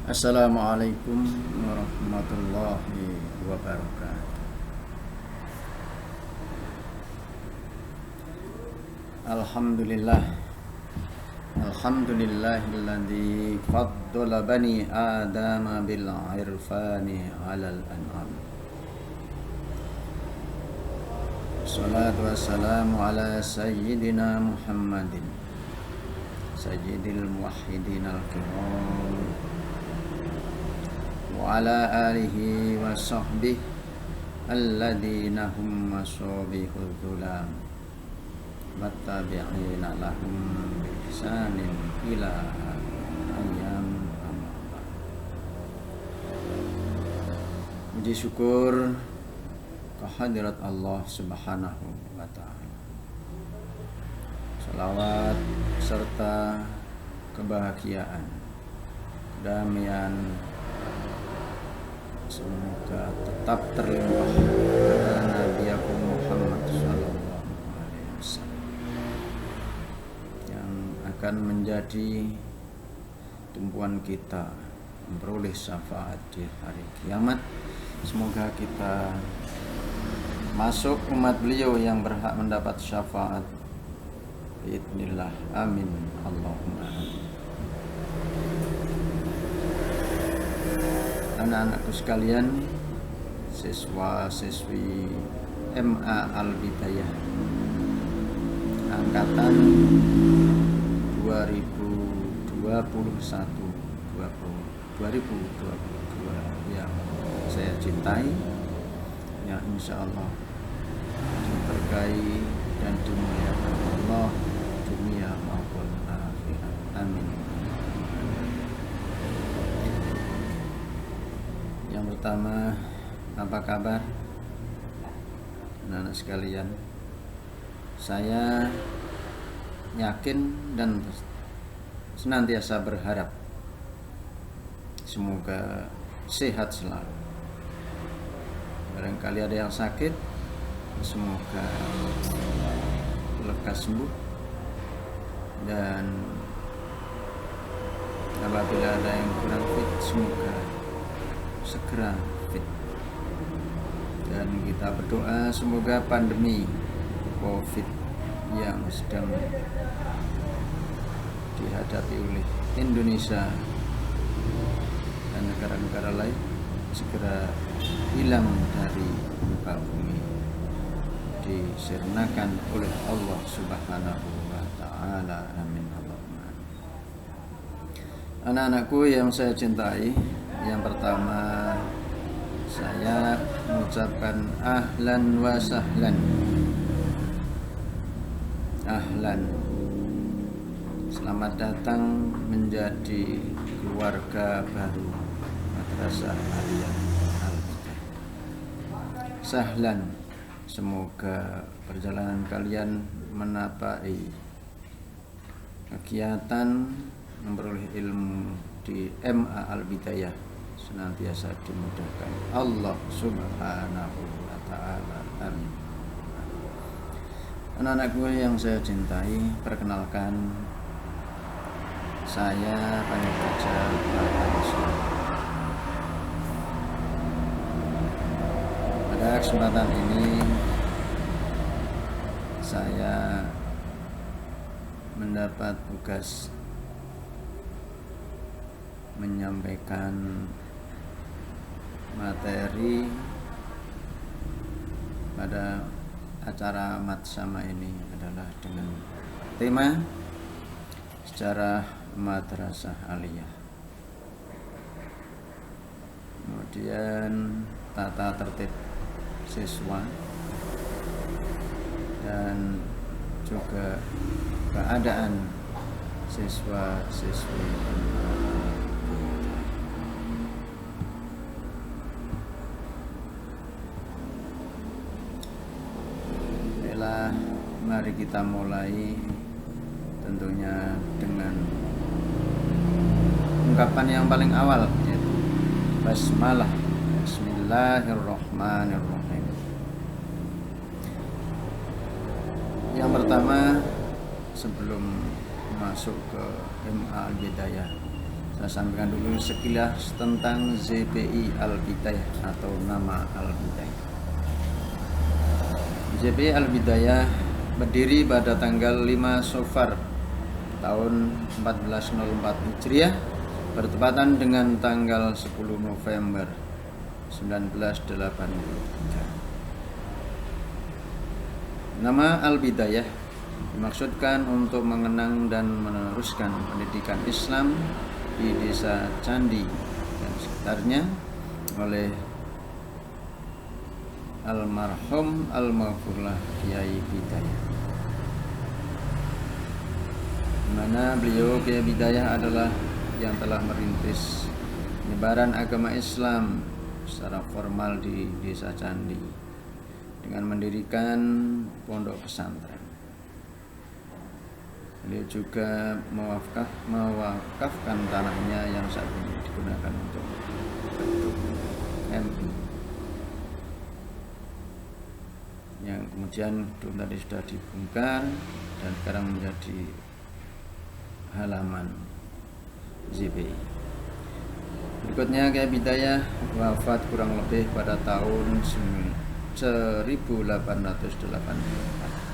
Assalamualaikum warahmatullahi wabarakatuh. Alhamdulillah. Alhamdulillahilladzi faddala bani adama bil irfani 'alal an'am. Salatu wassalamu ala sayyidina Muhammadin sayyidil muwahhidin al-kiram wa ala alihi wa sahbihi alladhina hum masabihul dhulam wattabi'ina lahum bi ihsanin ila ayyam amma. Puji syukur kehadirat Allah Subhanahu wa ta'ala. Salawat serta kebahagiaan, kedamaian semoga tetap terlimpah pada Nabi Muhammad sallallahu alaihi wasallam yang akan menjadi tumpuan kita memperoleh syafaat di hari kiamat. Semoga kita masuk umat beliau yang berhak mendapat syafaat. Bismillah, amin, Allahumma amin. Anak-anakku sekalian, siswa-siswi MA Al-Bidayah angkatan 2021 yang saya cintai, yang insya Allah diberkahi dan dimuliakan Allah dunia maupun akhirat, amin. Yang pertama, apa kabar anak-anak sekalian? Saya yakin dan senantiasa berharap semoga sehat selalu. Barangkali ada yang sakit, semoga lekas sembuh, dan apabila ada yang kurang fit, semoga segera fit. Dan kita berdoa semoga pandemi COVID yang sedang dihadapi oleh Indonesia dan negara-negara lain segera hilang dari muka bumi, disirnakan oleh Allah Subhanahu wa ta'ala, amin Allahumma. Anak-anakku yang saya cintai, yang pertama saya mengucapkan ahlan wa sahlan. Ahlan, selamat datang menjadi keluarga baru Madrasah Aliyah Al-Bidayah. Sahlan, semoga perjalanan kalian menapai kegiatan memperoleh ilmu di MA Al-Bidayah senantiasa dimudahkan Allah Subhanahu wa ta'ala, amin. Anak-anakku yang saya cintai, perkenalkan, saya Panitia Bapak Islam. Pada kesempatan ini saya mendapat tugas menyampaikan materi pada acara Matsama ini adalah dengan tema sejarah Madrasah Aliyah, kemudian tata tertib siswa, dan juga keadaan siswa-siswi. Baiklah, mari kita mulai tentunya dengan ungkapan yang paling awal, yaitu basmalah. Bismillahirrahmanirrahim. Yang pertama, sebelum masuk ke MA Al-Bidayah, Saya sampaikan dulu sekilas tentang ZPI Al-Bidayah atau nama Al-Bidayah. ZPI Al-Bidayah berdiri pada tanggal 5 Safar tahun 1404 Hijriah bertepatan dengan tanggal 10 November 1983. Nama Al-Bidayah dimaksudkan untuk mengenang dan meneruskan pendidikan Islam di desa Candi dan sekitarnya oleh almarhum Al-Maghfurlah Kiai Bidayah, di mana beliau Kiai Bidayah adalah yang telah merintis penyebaran agama Islam secara formal di desa Candi dengan mendirikan pondok pesantren. Beliau juga mewakafkan tanahnya yang saat ini digunakan untuk gedung MI, yang kemudian gedung tadi sudah dibongkar dan sekarang menjadi halaman ZPI. Berikutnya Kiai Bidayah wafat kurang lebih pada tahun 1884.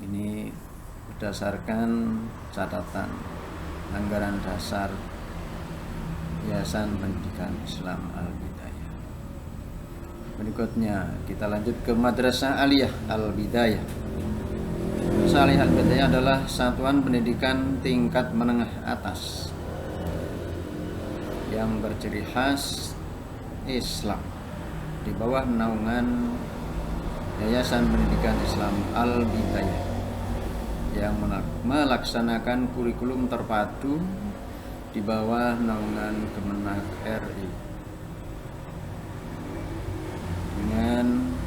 Ini berdasarkan catatan anggaran dasar Yayasan Pendidikan Islam Al-Bidayah. Berikutnya kita lanjut ke Madrasah Aliyah Al-Bidayah. Madrasah Aliyah Al-Bidayah adalah satuan pendidikan tingkat menengah atas yang berciri khas Islam di bawah naungan Yayasan Pendidikan Islam Al-Bidayah yang melaksanakan kurikulum terpadu di bawah naungan Kemenak RI dengan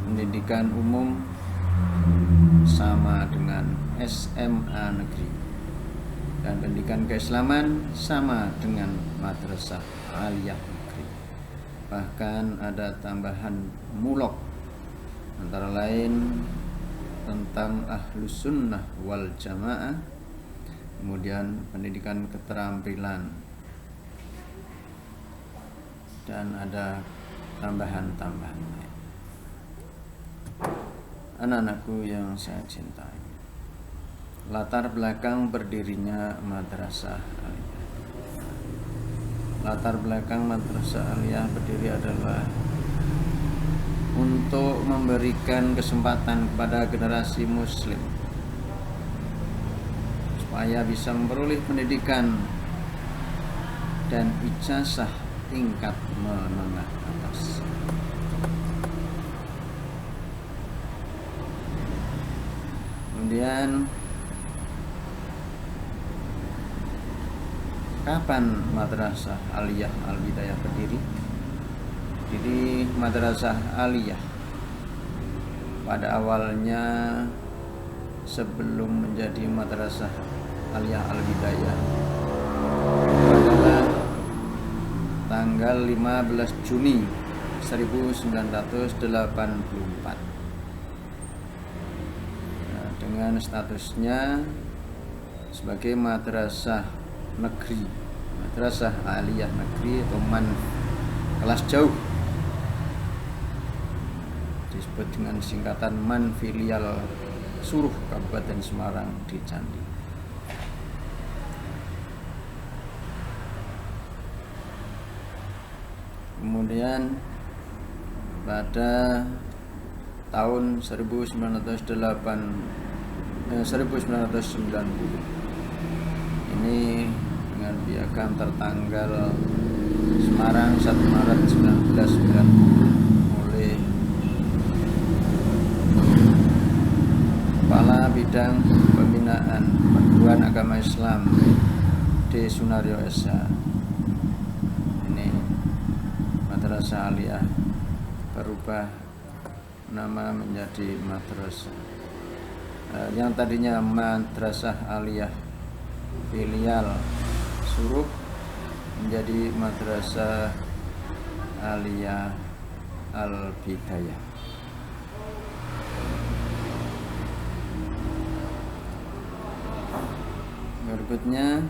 pendidikan umum sama dengan SMA negeri dan pendidikan keislaman sama dengan Madrasah Aliyah negeri. Bahkan ada tambahan mulok antara lain tentang Ahlus Sunnah wal Jamaah, kemudian pendidikan keterampilan, dan ada tambahan-tambahan lain. Anak-anakku yang saya cintai, latar belakang berdirinya Madrasah Aliyah. Latar belakang Madrasah Aliyah berdiri adalah untuk memberikan kesempatan kepada generasi muslim supaya bisa memperoleh pendidikan dan ijazah tingkat menengah atas. Kemudian kapan Madrasah Aliyah Al-Bidayah berdiri? Jadi Madrasah Aliyah pada awalnya sebelum menjadi Madrasah Aliyah Al-Bidayah adalah tanggal 15 Juni 1984 dengan statusnya sebagai Madrasah Negeri, Madrasah Aliyah Negeri atau MAN kelas jauh, disebut dengan singkatan MAN Filial Suruh Kabupaten Semarang di Candi. Kemudian pada tahun 1990 ini dengan piagam tertanggal Semarang 1 Maret 1990 oleh Kepala Bidang Pembinaan Perguruan Agama Islam D. Sunaryo SH. Ini Madrasah Aliyah berubah nama menjadi Madrasah yang tadinya Madrasah Aliyah Filial Suruh menjadi Madrasah Aliyah Al-Bidayah. Berikutnya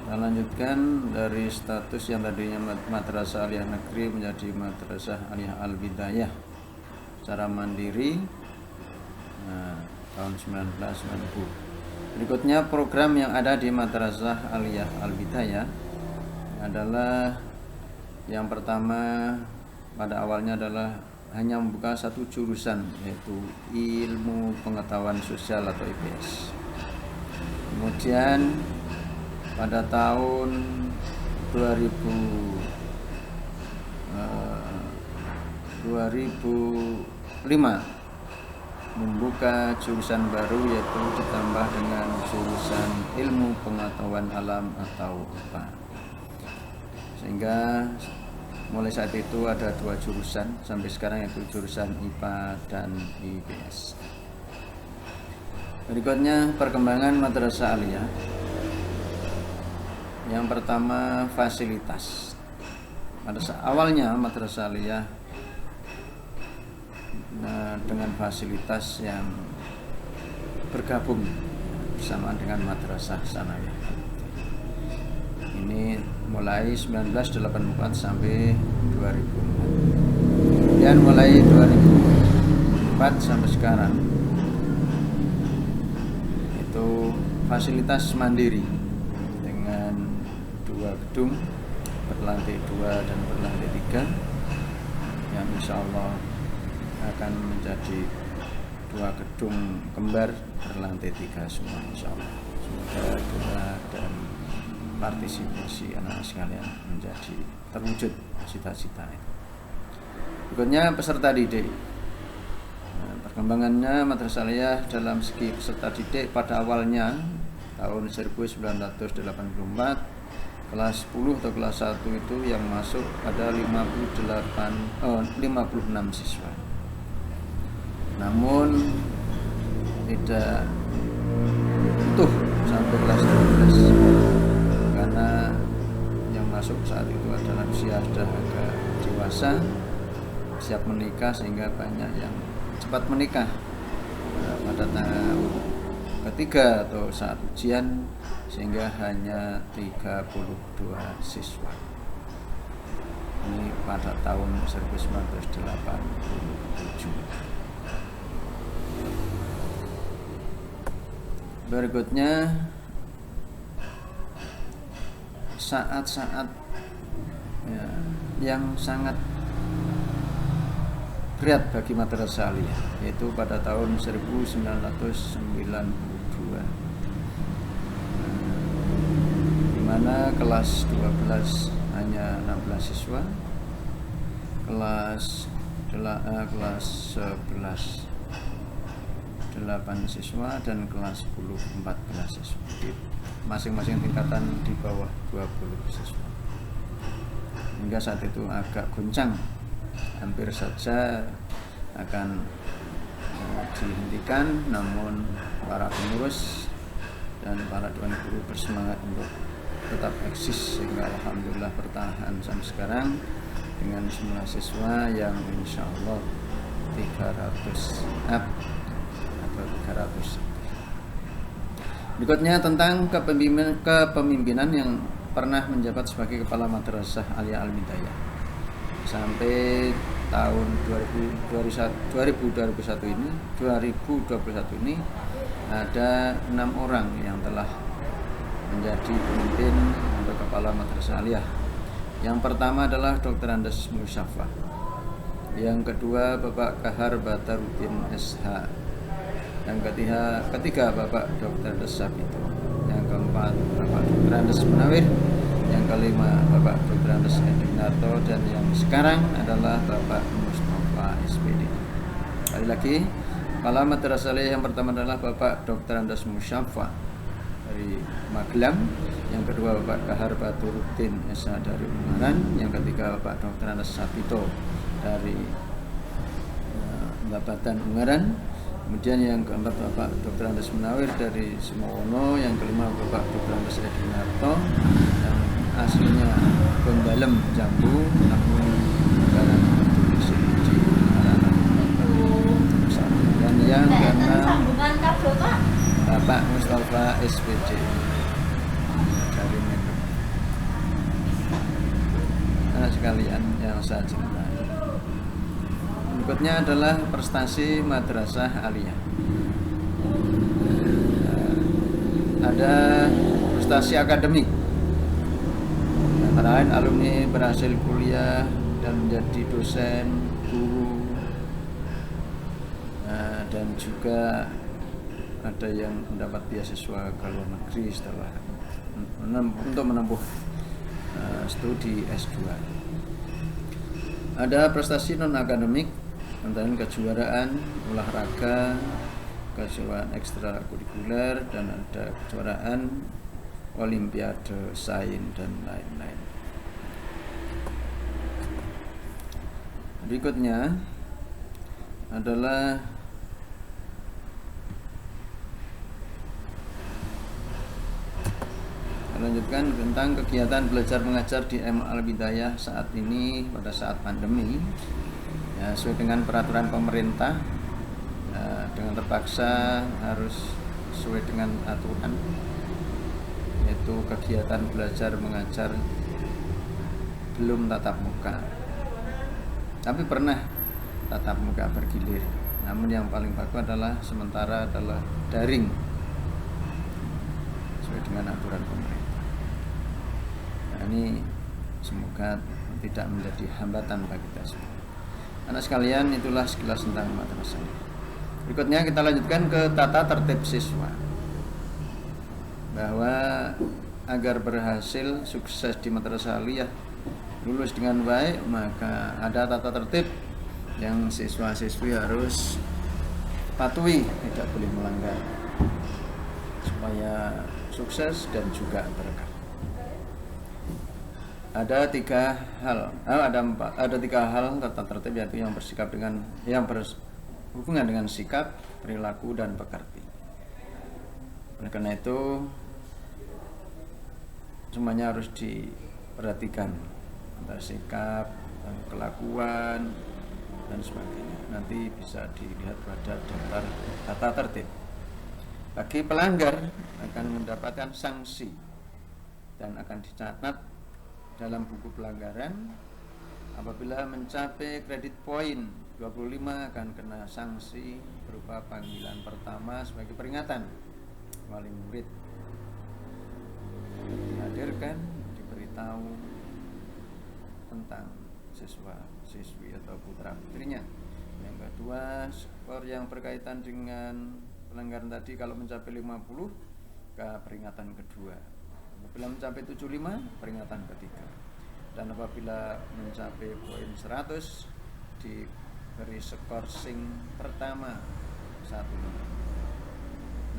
kita lanjutkan dari status yang tadinya Madrasah Aliyah Negeri menjadi Madrasah Aliyah Al-Bidayah secara mandiri tahun 1990. Berikutnya program yang ada di Madrasah Aliyah Al-Bidayah adalah yang pertama pada awalnya adalah hanya membuka satu jurusan, yaitu ilmu pengetahuan sosial atau IPS. Kemudian pada tahun 2005 membuka jurusan baru, yaitu ditambah dengan jurusan ilmu pengetahuan alam atau IPA. Sehingga mulai saat itu ada dua jurusan sampai sekarang, yaitu jurusan IPA dan IPS. Berikutnya perkembangan Madrasah Aliyah. Yang pertama fasilitas. Pada awalnya Madrasah Aliyah dengan fasilitas yang bergabung bersama dengan Madrasah Sanawiyah. Ini mulai 1984 sampai 2004. Kemudian mulai 2004 sampai sekarang itu fasilitas mandiri dengan dua gedung, berlantai 2 dan berlantai 3, yang insya Allah akan menjadi dua gedung kembar berlantai 3 semua insya Allah. Semoga doa dan partisipasi anak-anak sekalian menjadi terwujud cita-cita itu. Berikutnya peserta didik. Perkembangannya Madrasah Aliyah dalam segi peserta didik pada awalnya tahun 1984 kelas 10 atau kelas 1 itu yang masuk ada 56 siswa. Namun tidak utuh sampai kelas 12 karena yang masuk saat itu adalah usia sudah agak dewasa, siap menikah, sehingga banyak yang cepat menikah pada tahun ketiga atau saat ujian, sehingga hanya 32 siswa. Ini pada tahun 1987. Berikutnya saat-saat yang sangat berat bagi Madrasah Aliyah, yaitu pada tahun 1992, di mana kelas 12 hanya 16 siswa, kelas 11 8 siswa, dan kelas 10 14 siswa. Masing-masing tingkatan di bawah 20 siswa. Hingga saat itu agak goncang, hampir saja akan dihentikan, namun para pengurus dan para dewan guru bersemangat untuk tetap eksis, sehingga alhamdulillah bertahan sampai sekarang dengan jumlah siswa yang insya Allah 300 up atau 300. Berikutnya tentang kepemimpinan yang pernah menjabat sebagai kepala Madrasah Aliyah Al-Bidayah sampai tahun 2021 ini ada 6 orang yang telah menjadi pemimpin atau kepala Madrasah Aliyah. Yang pertama adalah Dr. Andes Musyafa. Yang kedua Bapak Kahar Batarudin SH. Yang ketiga Bapak Dr. Desabito. Yang keempat Bapak Dr. Andes Munawir. Yang kelima Bapak Dr. Andes Edwinarto. Dan yang sekarang adalah Bapak Mustafa SPD. Sekali lagi, kepala Madrasah Aliyah yang pertama adalah Bapak Dr. Andes Musyafa dari Magelang. Yang kedua Bapak Kahar Baturudin SH dari Ungaran. Yang ketiga Bapak Dr. Andes Sabito dari Babatan Ungaran. Kemudian yang keempat Bapak Dr. Andes Munawir dari Sumowono, yang kelima Bapak Dr. Andes Edinarto yang aslinya Gondalem Jambu namun sekarang bertulis di Maranam. Dan yang keenam Bapak Mustafa SPJ dari Medan. Anak sekalian yang saya cintai, berikutnya adalah prestasi Madrasah Aliyah. Ada prestasi akademik, antara lain alumni berhasil kuliah dan menjadi dosen, guru, dan juga ada yang mendapat beasiswa ke luar negeri setelah untuk menempuh studi S2. Ada prestasi non akademik, antara kejuaraan olahraga, kejuaraan ekstrakurikuler, dan ada kejuaraan olimpiade sains dan lain-lain. Berikutnya adalah melanjutkan tentang kegiatan belajar mengajar di MA Al-Bidayah saat ini pada saat pandemi, ya, sesuai dengan peraturan pemerintah, dengan terpaksa harus sesuai dengan aturan, yaitu kegiatan belajar mengajar belum tatap muka, tapi pernah tatap muka bergilir. Namun yang paling bagus adalah sementara adalah daring sesuai dengan aturan pemerintah. Nah, ini semoga tidak menjadi hambatan bagi kita semua. Anak sekalian, itulah sekilas tentang madrasah. Berikutnya kita lanjutkan ke tata tertib siswa. Bahwa agar berhasil sukses di Madrasah Aliyah, lulus dengan baik, maka ada tata tertib yang siswa-siswi harus patuhi, tidak boleh melanggar, supaya sukses dan juga berkah. Ada tiga hal tata tertib, yaitu yang bersikap dengan yang berhubungan dengan sikap, perilaku, dan pekerti. Oleh karena itu semuanya harus diperhatikan, antara sikap dan kelakuan dan sebagainya. Nanti bisa dilihat pada daftar tata tertib. Bagi pelanggar akan mendapatkan sanksi dan akan dicatat dalam buku pelanggaran. Apabila mencapai kredit poin 25 akan kena sanksi berupa panggilan pertama sebagai peringatan. Wali murid dihadirkan, diberitahu tentang siswa-siswi atau putra putrinya. Yang kedua, skor yang berkaitan dengan pelanggaran tadi kalau mencapai 50 ke peringatan kedua. Apabila mencapai 75, peringatan ketiga. Dan apabila mencapai poin 100, diberi skor sing pertama 1.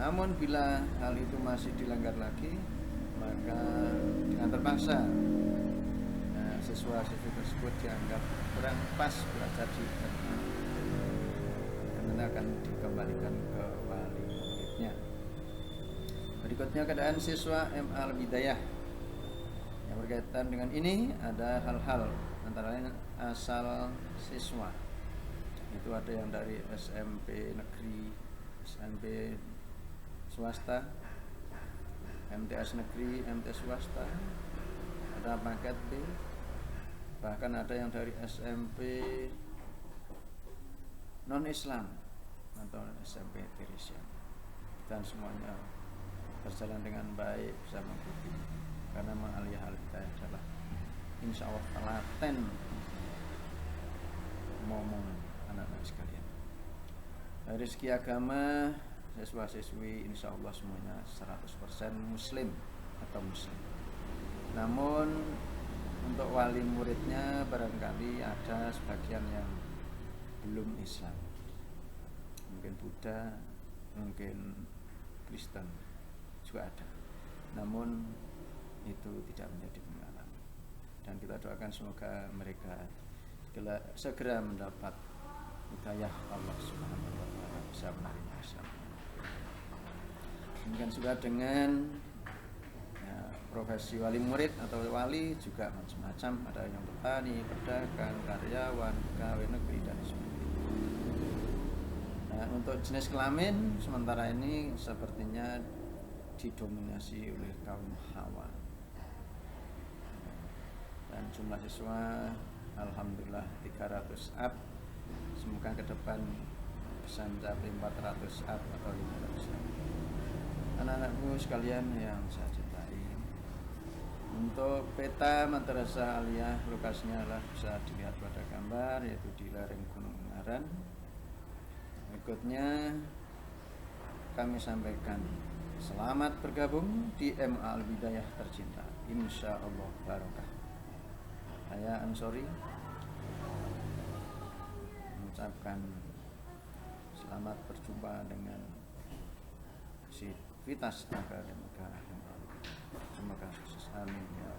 Namun bila hal itu masih dilanggar lagi, maka dengan terpaksa siswa-siswi tersebut dianggap kurang pas belajar di MA, karena akan dikembalikan ke wali muridnya. Berikutnya keadaan siswa MA Al-Bidayah. Yang berkaitan dengan ini ada hal-hal, antara lain asal siswa. Itu ada yang dari SMP negeri, SMP swasta, MTS negeri, MTS swasta, ada paket B, bahkan ada yang dari SMP non-Islam atau SMP Tirisian, dan semuanya berjalan dengan baik, bisa mengikuti, karena Aliyah Al-Bidayah adalah insya Allah telaten ngomong anak-anak sekalian. Dari segi agama, siswa-siswi insya Allah semuanya 100% muslim atau muslim. Namun untuk wali muridnya barangkali ada sebagian yang belum Islam, mungkin Buddha, mungkin Kristen juga ada. Namun itu tidak menjadi penghalang, dan kita doakan semoga mereka segera mendapat hidayah Allah Subhanahu wa taala. bisa menerima Islam. Demikian juga dengan profesi wali murid atau wali juga macam-macam, ada yang petani, pedagang, karyawan, pegawai negeri dan sebagainya. Nah, untuk jenis kelamin sementara ini sepertinya didominasi oleh kaum hawa. Dan jumlah siswa alhamdulillah 300 up. Semoga ke depan bisa mencapai 400 up atau 500 up. Anak-anakku sekalian yang saya cintai, untuk peta Madrasah Aliyah lokasinya adalah bisa dilihat pada gambar, yaitu di lereng Gunung Ungaran. Berikutnya kami sampaikan selamat bergabung di MA Al-Bidayah tercinta. Insya Allah barokah. Saya Ansori mengucapkan selamat berjumpa dengan Sivitas Akademika. Semoga sukses, amin ya.